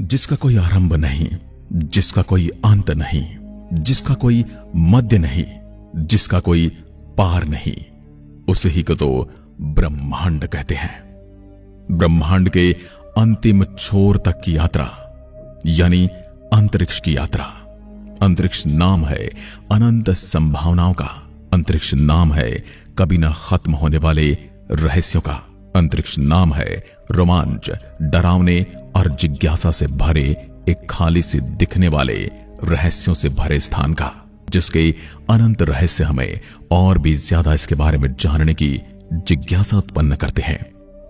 जिसका कोई आरंभ नहीं, जिसका कोई अंत नहीं, जिसका कोई मध्य नहीं, जिसका कोई पार नहीं, उसे ही को तो ब्रह्मांड कहते हैं। ब्रह्मांड के अंतिम छोर तक की यात्रा यानी अंतरिक्ष की यात्रा। अंतरिक्ष नाम है अनंत संभावनाओं का। अंतरिक्ष नाम है कभी न खत्म होने वाले रहस्यों का। अंतरिक्ष नाम है रोमांच, डरावने और जिज्ञासा से भरे एक खाली से दिखने वाले रहस्यों से भरे स्थान का, जिसके अनंत रहस्य हमें और भी ज्यादा इसके बारे में जानने की जिज्ञासा उत्पन्न करते हैं।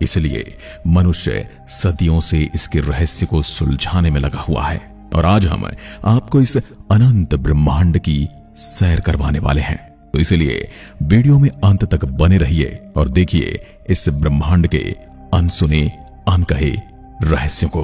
इसलिए मनुष्य सदियों से इसके रहस्य को सुलझाने में लगा हुआ है और आज हम आपको इस अनंत ब्रह्मांड की सैर करवाने वाले हैं। तो इसलिए वीडियो में अंत तक बने रहिए और देखिए इस ब्रह्मांड के अनसुने अनकहे रहस्यों को।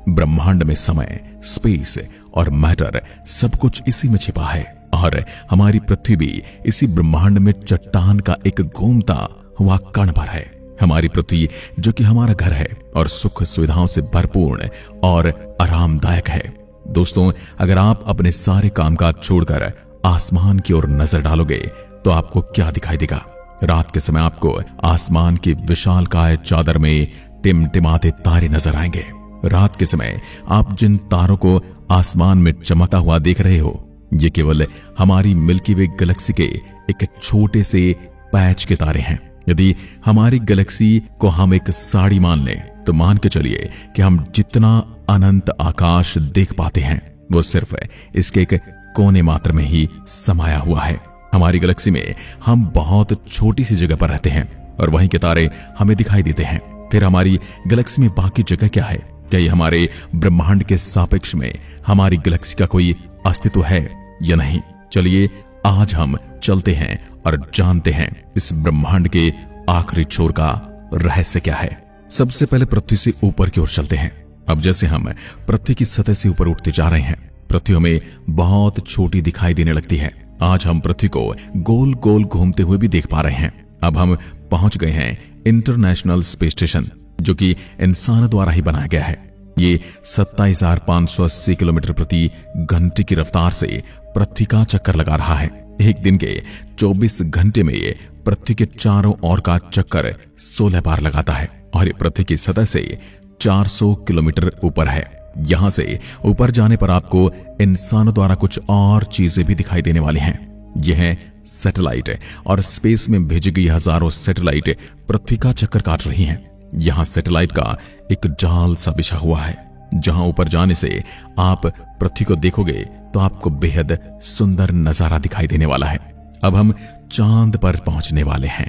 ब्रह्मांड में समय, स्पेस और मैटर सब कुछ इसी में छिपा है और हमारी पृथ्वी भी इसी ब्रह्मांड में चट्टान का एक घूमता हुआ कण भर है। हमारी पृथ्वी जो कि हमारा घर है और सुख सुविधाओं से भरपूर और आरामदायक है। दोस्तों, अगर आप अपने सारे कामकाज छोड़कर आसमान की ओर नजर डालोगे तो आपको क्या दिखाई देगा? रात के समय आपको आसमान की विशालकाय चादर में टिमटिमाते तारे नजर आएंगे। रात के समय आप जिन तारों को आसमान में चमकता हुआ देख रहे हो, ये केवल हमारी मिल्की वे गैलेक्सी के एक छोटे से पैच के तारे हैं। यदि हमारी गैलेक्सी को हम एक साड़ी मान लें तो मान के चलिए कि हम जितना अनंत आकाश देख पाते हैं वो सिर्फ इसके एक कोने मात्र में ही समाया हुआ है। हमारी गैलेक्सी में हम बहुत छोटी सी जगह पर रहते हैं और वहीं के तारे हमें दिखाई देते हैं। फिर हमारी गैलेक्सी में बाकी जगह क्या है? क्या ये हमारे ब्रह्मांड के सापेक्ष में हमारी गैलेक्सी का कोई अस्तित्व है या नहीं? चलिए आज हम चलते हैं और जानते हैं इस ब्रह्मांड के आखिरी छोर का रहस्य क्या है। सबसे पहले पृथ्वी से ऊपर की ओर चलते हैं। अब जैसे हम पृथ्वी की सतह से ऊपर उठते जा रहे हैं, पृथ्वी हमें बहुत छोटी दिखाई देने लगती है। आज हम पृथ्वी को गोल गोल घूमते हुए भी देख पा रहे हैं। अब हम पहुंच गए हैं इंटरनेशनल स्पेस स्टेशन, जो कि इंसान द्वारा ही बनाया गया है। ये 27,580 किलोमीटर प्रति घंटे की रफ्तार से पृथ्वी का चक्कर लगा रहा है। एक दिन के 24 घंटे में ये पृथ्वी के चारों ओर का चक्कर 16 बार लगाता है और ये पृथ्वी की सतह से 400 किलोमीटर ऊपर है। यहां से ऊपर जाने पर आपको इंसानों द्वारा कुछ और चीजें भी दिखाई देने वाली हैं। यह है सैटेलाइट और स्पेस में भेजी गई हजारों सैटेलाइट पृथ्वी का चक्कर काट रही हैं। यहां सैटेलाइट का एक जाल सा बिछा हुआ है, जहां ऊपर जाने से आप पृथ्वी को देखोगे तो आपको बेहद सुंदर नजारा दिखाई देने वाला है। अब हम चांद पर पहुंचने वाले हैं।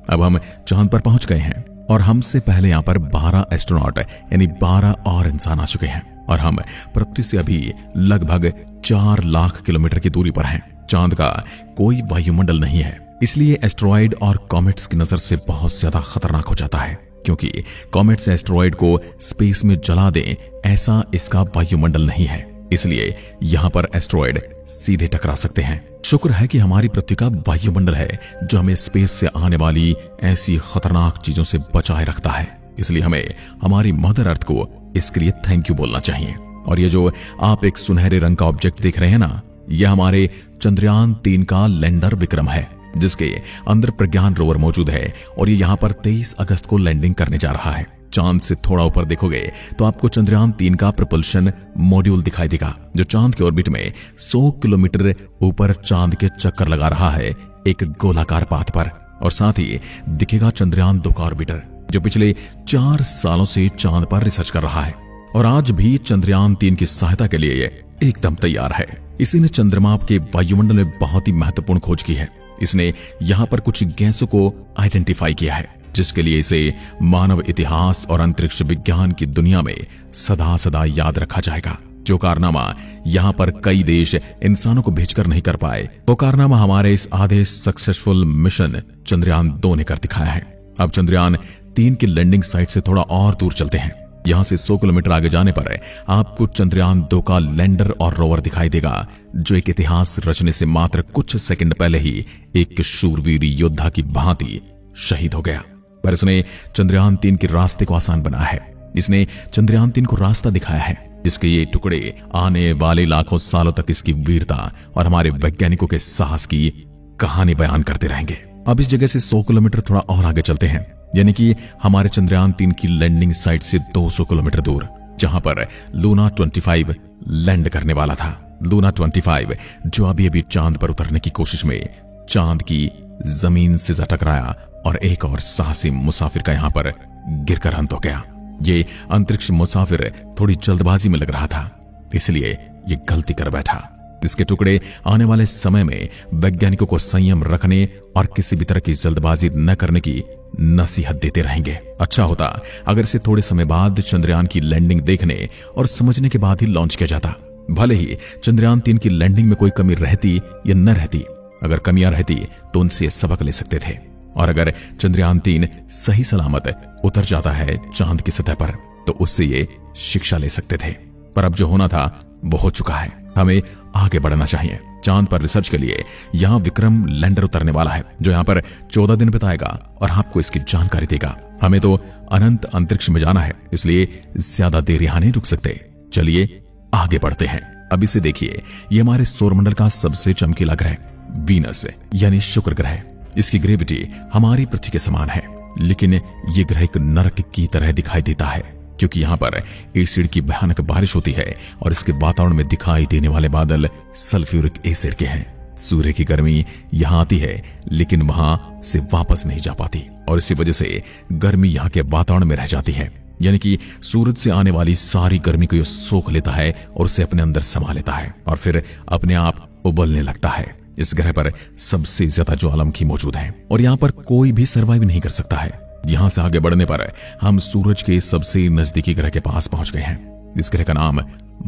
अब हम चांद पर पहुंच गए हैं और हमसे पहले यहां पर 12 एस्ट्रोनॉट यानी 12 और इंसान आ चुके हैं और हम पृथ्वी से अभी लगभग 4 लाख किलोमीटर की दूरी पर हैं। चांद का कोई वायुमंडल नहीं है, इसलिए एस्ट्रॉइड और कॉमेट्स की नजर से बहुत ज्यादा खतरनाक हो जाता है, क्योंकि कॉमेट्स एस्ट्रॉइड को स्पेस में जला दें ऐसा इसका वायुमंडल नहीं है। इसलिए यहां पर एस्ट्रॉइड सीधे टकरा सकते हैं। शुक्र है कि हमारी पृथ्वी का वायुमंडल है जो हमें स्पेस से आने वाली ऐसी खतरनाक चीजों से बचाए रखता है। इसलिए हमें हमारी मदर अर्थ को इसके लिए थैंक यू बोलना चाहिए। और ये जो आप एक सुनहरे रंग का ऑब्जेक्ट देख रहे हैं ना, यह हमारे चंद्रयान 3 का लैंडर विक्रम है, जिसके अंदर प्रज्ञान रोवर मौजूद है और ये यहाँ पर 23 अगस्त को लैंडिंग करने जा रहा है। चांद से थोड़ा ऊपर देखोगे तो आपको चंद्रयान 3 का प्रपल्शन मॉड्यूल दिखाई देगा, जो चांद के ऑर्बिट में 100 किलोमीटर ऊपर चांद के चक्कर लगा रहा है एक गोलाकार पाथ पर। और साथ ही दिखेगा चंद्रयान 2 का ऑर्बिटर, जो पिछले 4 सालों से चांद पर रिसर्च कर रहा है और आज भी चंद्रयान 3 की सहायता के लिए ये एकदम तैयार है। इसी ने चंद्रमा के वायुमंडल में बहुत ही महत्वपूर्ण खोज की है। इसने यहाँ पर कुछ गैसों को आइडेंटिफाई किया है, जिसके लिए इसे मानव इतिहास और अंतरिक्ष विज्ञान की दुनिया में सदा सदा याद रखा जाएगा। जो कारनामा यहाँ पर कई देश इंसानों को भेजकर नहीं कर पाए, वो कारनामा हमारे इस आधे सक्सेसफुल मिशन चंद्रयान 2 ने कर दिखाया है। अब चंद्रयान 3 की लैंडिंग साइट से थोड़ा और दूर चलते हैं। यहां से 100 किलोमीटर आगे जाने पर आपको चंद्रयान 2 का लैंडर और रोवर दिखाई देगा, जो एक इतिहास रचने से मात्र कुछ सेकंड पहले ही एक शूरवीर योद्धा की भांति शहीद हो गया। पर इसने चंद्रयान 3 के रास्ते को आसान बनाया है। इसने चंद्रयान 3 को रास्ता दिखाया है। इसके ये टुकड़े आने वाले लाखों सालों तक इसकी वीरता और हमारे वैज्ञानिकों के साहस की कहानी बयान करते रहेंगे। अब इस जगह से 100 किलोमीटर थोड़ा और आगे चलते हैं, यानी कि हमारे चंद्रयान 3 की लैंडिंग साइट से 200 किलोमीटर दूर, जहां पर लूना 25 लैंड करने वाला था। लूना 25 जो अभी अभी चांद पर उतरने की कोशिश में चांद की जमीन से जा टकराया और एक और साहसी मुसाफिर का यहां पर गिरकर अंत हो गया। ये अंतरिक्ष मुसाफिर थोड़ी जल्दबाजी में लग रहा था, इसलिए ये गलती कर बैठा। इसके टुकड़े आने वाले समय में वैज्ञानिकों को संयम रखने और किसी भी तरह की जल्दबाजी न करने की नसीहत देते रहेंगे। अच्छा होता अगर इसे थोड़े समय बाद चंद्रयान की लैंडिंग देखने और समझने के बाद ही लॉन्च किया जाता। भले ही चंद्रयान 3 की लैंडिंग में कोई कमी रहती या न रहती, अगर कमियां रहती तो उनसे सबक ले सकते थे, और अगर चंद्रयान 3 सही सलामत उतर जाता है चांद की सतह पर तो उससे ये शिक्षा ले सकते थे। पर अब जो होना था वो हो चुका है। हमें आगे बढ़ना चाहिए। चांद पर रिसर्च के लिए यहां विक्रम लैंडर उतरने वाला है, जो यहां पर 14 दिन बिताएगा और आपको इसकी जानकारी देगा। हमें तो अनंत अंतरिक्ष में जाना है, इसलिए ज्यादा देर यहां नहीं रुक सकते। चलिए आगे बढ़ते हैं। अब इसे देखिए, ये हमारे सौरमंडल का सबसे चमकीला ग्रह वीनस यानी शुक्र ग्रह। इसकी ग्रेविटी हमारी पृथ्वी के समान है, लेकिन ये ग्रह एक नरक की तरह दिखाई देता है, क्योंकि यहाँ पर एसिड की भयानक बारिश होती है और इसके वातावरण में दिखाई देने वाले बादल सल्फ्यूरिक एसिड के हैं। सूर्य की गर्मी यहाँ आती है लेकिन वहां से वापस नहीं जा पाती, और इसी वजह से गर्मी यहाँ के वातावरण में रह जाती है। यानी कि सूरज से आने वाली सारी गर्मी को यह सोख लेता है और उसे अपने अंदर समा लेता है और फिर अपने आप उबलने लगता है। इस ग्रह पर सबसे ज्यादा ज्वालामुखी मौजूद है और यहाँ पर कोई भी सर्वाइव नहीं कर सकता है। यहाँ से आगे बढ़ने पर हम सूरज के सबसे नजदीकी ग्रह के पास पहुंच गए हैं। इस ग्रह का नाम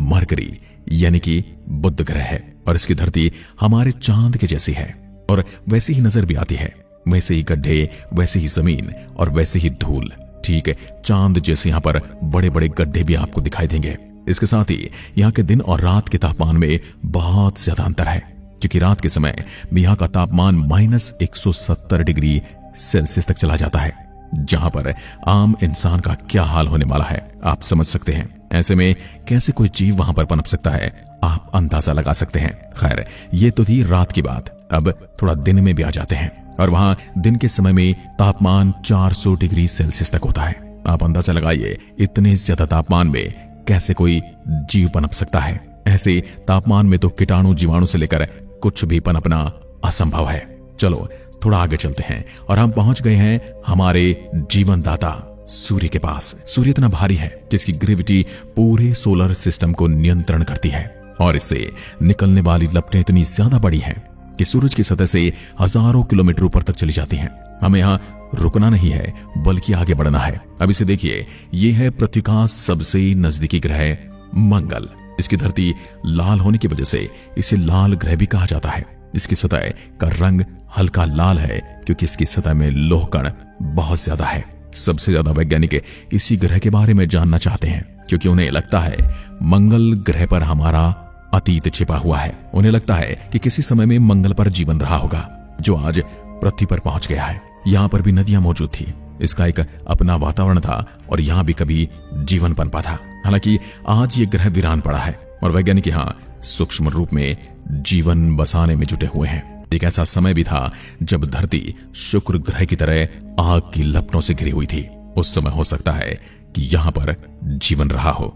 मरकरी यानी कि बुध ग्रह है, और इसकी धरती हमारे चांद के जैसी है और वैसी ही नजर भी आती है। वैसे ही गड्ढे, वैसे ही जमीन और वैसे ही धूल। ठीक है, चांद जैसे यहाँ पर बड़े बड़े गड्ढे भी आपको दिखाई देंगे। इसके साथ ही यहाँ के दिन और रात के तापमान में बहुत ज्यादा अंतर है, क्योंकि रात के समय यहाँ का तापमान -170 डिग्री सेल्सियस तक चला जाता है, जहां पर आम इंसान का क्या हाल होने वाला है आप समझ सकते हैं। ऐसे में कैसे कोई जीव वहां पर पनप सकता है आप अंदाजा लगा सकते हैं। खैर, ये तो थी रात की बात। अब थोड़ा दिन में भी आ जाते हैं, और वहां दिन के समय में तापमान 400 डिग्री सेल्सियस तक होता है। आप अंदाजा लगाइए, इतने ज्यादा तापमान में कैसे कोई जीव पनप सकता है। ऐसे तापमान में तो कीटाणु जीवाणु से लेकर कुछ भी पनपना असंभव है। चलो थोड़ा आगे चलते हैं और हम पहुंच गए हैं हमारे जीवनदाता सूर्य के पास। सूर्य इतना भारी है कि इसकी ग्रेविटी पूरे सोलर सिस्टम को नियंत्रण करती है, और इससे निकलने वाली लपटें इतनी ज्यादा बड़ी हैं कि सूरज की सतह से हजारों किलोमीटर ऊपर तक चली जाती हैं। हमें यहाँ रुकना नहीं है बल्कि आगे बढ़ना है। अब इसे देखिए, ये है पृथ्वी का सबसे नजदीकी ग्रह मंगल। इसकी धरती लाल होने की वजह से इसे लाल ग्रह भी कहा जाता है। इसकी सतह का रंग हल्का लाल है क्योंकि इसकी सतह में लोह कण बहुत ज्यादा है। सबसे ज्यादा वैज्ञानिक इसी ग्रह के बारे में जानना चाहते हैं, क्योंकि उन्हें लगता है मंगल ग्रह पर हमारा अतीत छिपा हुआ है। उन्हें लगता है कि किसी समय में मंगल पर जीवन रहा होगा जो आज पृथ्वी पर पहुंच गया है। यहाँ पर भी नदियां मौजूद थी, इसका एक अपना वातावरण था और यहाँ भी कभी जीवन पनपा था। हालांकि आज ये ग्रह वीरान पड़ा है और वैज्ञानिक यहाँ सूक्ष्म रूप में जीवन बसाने में जुटे हुए हैं। एक ऐसा समय भी था जब धरती शुक्र ग्रह की तरह आग की लपटों से घिरी हुई थी। उस समय हो सकता है कि यहाँ पर जीवन रहा हो।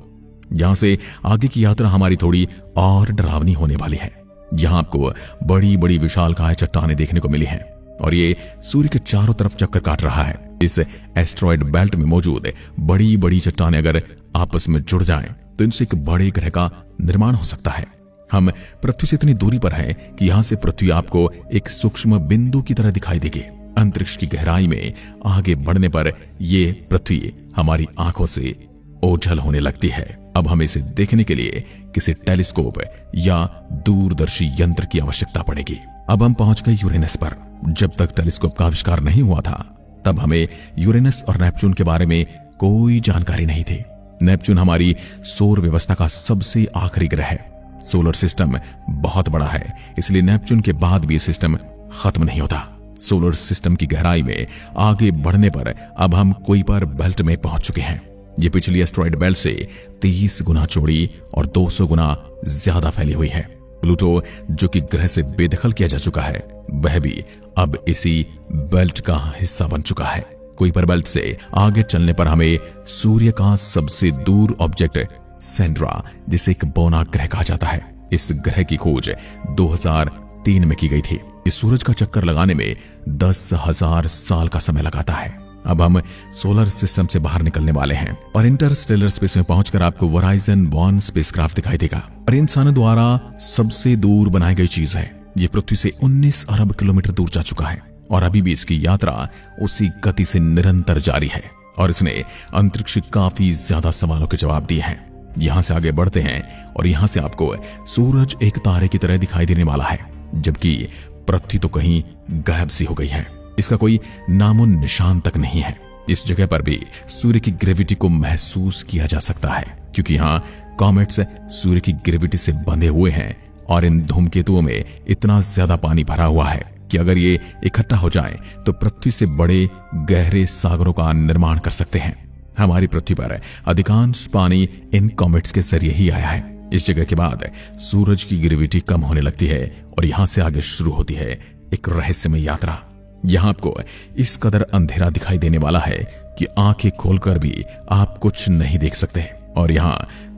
यहाँ से आगे की यात्रा हमारी थोड़ी और डरावनी होने वाली है। यहाँ आपको बड़ी बड़ी विशालकाय चट्टानें देखने को मिली हैं और ये सूर्य के चारों तरफ चक्कर काट रहा है। इस एस्टेरॉयड बेल्ट में मौजूद बड़ी बड़ी चट्टानें अगर आपस में जुड़ जाएं तो इनसे एक बड़े ग्रह का निर्माण हो सकता है। हम पृथ्वी से इतनी दूरी पर हैं कि यहां से पृथ्वी आपको एक सूक्ष्म बिंदु की तरह दिखाई देगी। अंतरिक्ष की गहराई में आगे बढ़ने पर यह पृथ्वी हमारी आंखों से ओझल होने लगती है। अब हमें इसे देखने के लिए किसी टेलीस्कोप या दूरदर्शी यंत्र की आवश्यकता पड़ेगी। अब हम पहुंच गए यूरेनस पर। जब तक टेलीस्कोप का आविष्कार नहीं हुआ था तब हमें यूरेनस और नेपच्यून के बारे में कोई जानकारी नहीं थी। नेपच्यून हमारी सौर व्यवस्था का सबसे आखिरी ग्रह है। सोलर सिस्टम बहुत बड़ा है, इसलिए नेपच्यून के बाद भी सिस्टम खत्म नहीं होता। सोलर सिस्टम की गहराई में आगे बढ़ने पर अब हम कुइपर बेल्ट में पहुंच चुके हैं। ये पिछली एस्टेरॉयड बेल्ट से 30 गुना चौड़ी और 200 गुना ज्यादा फैली हुई है। प्लूटो, जो कि ग्रह से बेदखल किया जा चुका है, वह भी अब इसी बेल्ट का हिस्सा बन चुका है। कुइपर बेल्ट से आगे चलने पर हमें सूर्य का सबसे दूर ऑब्जेक्ट सेंड्रा, जिसे एक बौना ग्रह कहा जाता है, इस ग्रह की खोज 2003 में की गई थी। इस सूरज का चक्कर लगाने में 10,000 साल का समय लगाता है। अब हम सोलर सिस्टम से बाहर निकलने वाले हैं और इंटरस्टेलर स्पेस में पहुंचकर आपको वोराइजन 1 स्पेसक्राफ्ट दिखाई देगा और इंसानों द्वारा सबसे दूर बनाई गई चीज है। ये पृथ्वी से 19 अरब किलोमीटर दूर जा चुका है और अभी भी इसकी यात्रा उसी गति से निरंतर जारी है और इसने अंतरिक्ष काफी ज्यादा सवालों के जवाब दिए हैं। यहां से आगे बढ़ते हैं और यहां से आपको सूरज एक तारे की तरह दिखाई देने वाला है, जबकि पृथ्वी तो कहीं गायब सी हो गई है। इसका कोई नामो निशान तक नहीं है। इस जगह पर भी सूर्य की ग्रेविटी को महसूस किया जा सकता है, क्योंकि यहाँ कॉमेट्स सूर्य की ग्रेविटी से बंधे हुए हैं और इन धूमकेतुओं में इतना ज्यादा पानी भरा हुआ है कि अगर ये इकट्ठा हो जाए तो पृथ्वी से बड़े गहरे सागरों का निर्माण कर सकते हैं। हमारी पृथ्वी पर अधिकांश पानी इन कॉमेट्स के जरिए ही आया है। इस जगह के बाद सूरज की ग्रेविटी कम होने लगती है और यहां से आगे शुरू होती है एक रहस्यमय यात्रा। यहां आपको इस कदर अंधेरा दिखाई देने वाला है कि आंखें खोलकर भी आप कुछ नहीं देख सकते और यहां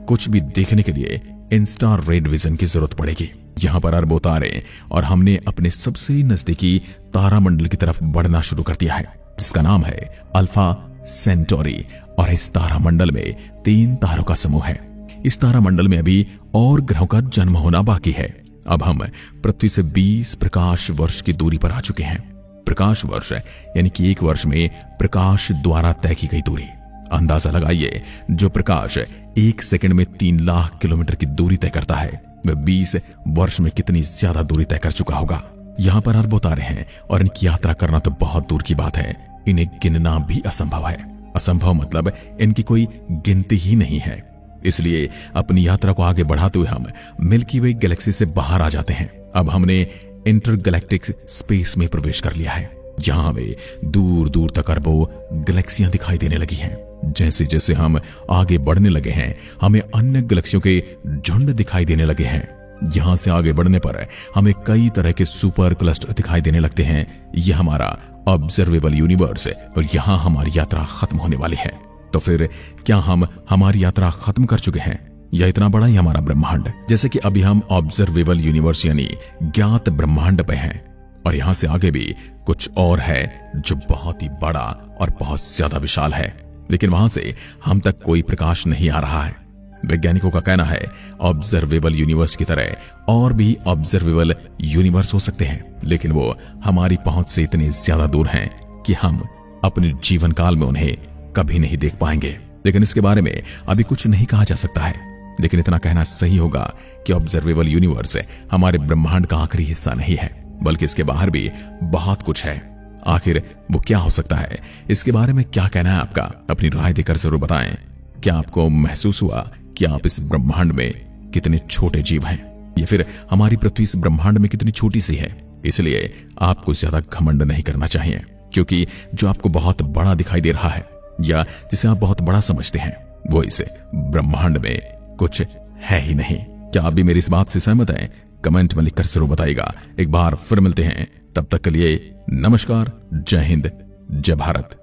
कुछ भी देखने के लिए इंस्टा रेड विजन की जरूरत पड़ेगी। यहां पर अरबों तारे और हमने अपने सबसे नजदीकी तारामंडल की तरफ बढ़ना शुरू कर दिया है, जिसका नाम है अल्फा सेंटोरी और इस तारामंडल में 3 तारों का समूह है। इस तारामंडल में अभी और ग्रहों का जन्म होना बाकी है। अब हम पृथ्वी से 20 प्रकाश वर्ष की दूरी पर आ चुके हैं। प्रकाश वर्ष यानी कि 1 वर्ष में प्रकाश द्वारा तय की गई दूरी। अंदाजा लगाइए, जो प्रकाश 1 सेकंड में 3 लाख किलोमीटर की दूरी तय करता है, वह 20 वर्ष में कितनी ज्यादा दूरी तय कर चुका होगा। यहाँ पर अरबों तारे हैं और इनकी यात्रा करना तो बहुत दूर की बात है। इन्हें गिनना भी असंभव है। असंभव मतलब इनकी कोई गिनती ही नहीं है। इसलिए अपनी यात्रा को आगे बढ़ाते हुए हम मिल्की वे गैलेक्सी से बाहर आ जाते हैं। अब हमने इंटरगैलेक्टिक स्पेस में प्रवेश कर लिया है। यहाँ हमें दूर दूर तक अरबों गैलेक्सियां दिखाई देने लगी हैं। जैसे जैसे हम आगे बढ़ने लगे हैं, हमें अन्य गैलेक्सियों के झुंड दिखाई देने लगे हैं। यहां से आगे बढ़ने पर हमें कई तरह के सुपर क्लस्टर दिखाई देने लगते हैं। यह हमारा ऑब्जर्वेबल यूनिवर्स है और यहां हमारी यात्रा खत्म होने वाली है। तो फिर क्या हम हमारी यात्रा खत्म कर चुके हैं या इतना बड़ा ही हमारा ब्रह्मांड? जैसे कि अभी हम ऑब्जर्वेबल यूनिवर्स यानी ज्ञात ब्रह्मांड पे हैं और यहां से आगे भी कुछ और है जो बहुत ही बड़ा और बहुत ज्यादा विशाल है, लेकिन वहां से हम तक कोई प्रकाश नहीं आ रहा है। वैज्ञानिकों का कहना है ऑब्जर्वेबल यूनिवर्स की तरह और भी ऑब्जर्वेबल यूनिवर्स हो सकते हैं, लेकिन वो हमारी पहुंच से इतने ज्यादा दूर हैं कि हम अपने जीवन काल में उन्हें कभी नहीं देख पाएंगे। लेकिन इसके बारे में अभी कुछ नहीं कहा जा सकता है, लेकिन इतना कहना सही होगा कि ऑब्जर्वेबल यूनिवर्स हमारे ब्रह्मांड का आखिरी हिस्सा नहीं है, बल्कि इसके बाहर भी बहुत कुछ है। आखिर वो क्या हो सकता है? इसके बारे में क्या कहना है आपका? अपनी राय देकर जरूर बताएं। क्या आपको महसूस हुआ कि आप इस ब्रह्मांड में कितने छोटे जीव हैं, या फिर हमारी पृथ्वी इस ब्रह्मांड में कितनी छोटी सी है? इसलिए आपको ज्यादा घमंड नहीं करना चाहिए, क्योंकि जो आपको बहुत बड़ा दिखाई दे रहा है या जिसे आप बहुत बड़ा समझते हैं, वो इस ब्रह्मांड में कुछ है ही नहीं। क्या आप भी मेरी इस बात से सहमत हैं? कमेंट में लिखकर जरूर बताइएगा। एक बार फिर मिलते हैं, तब तक के लिए नमस्कार, जय हिंद, जय भारत।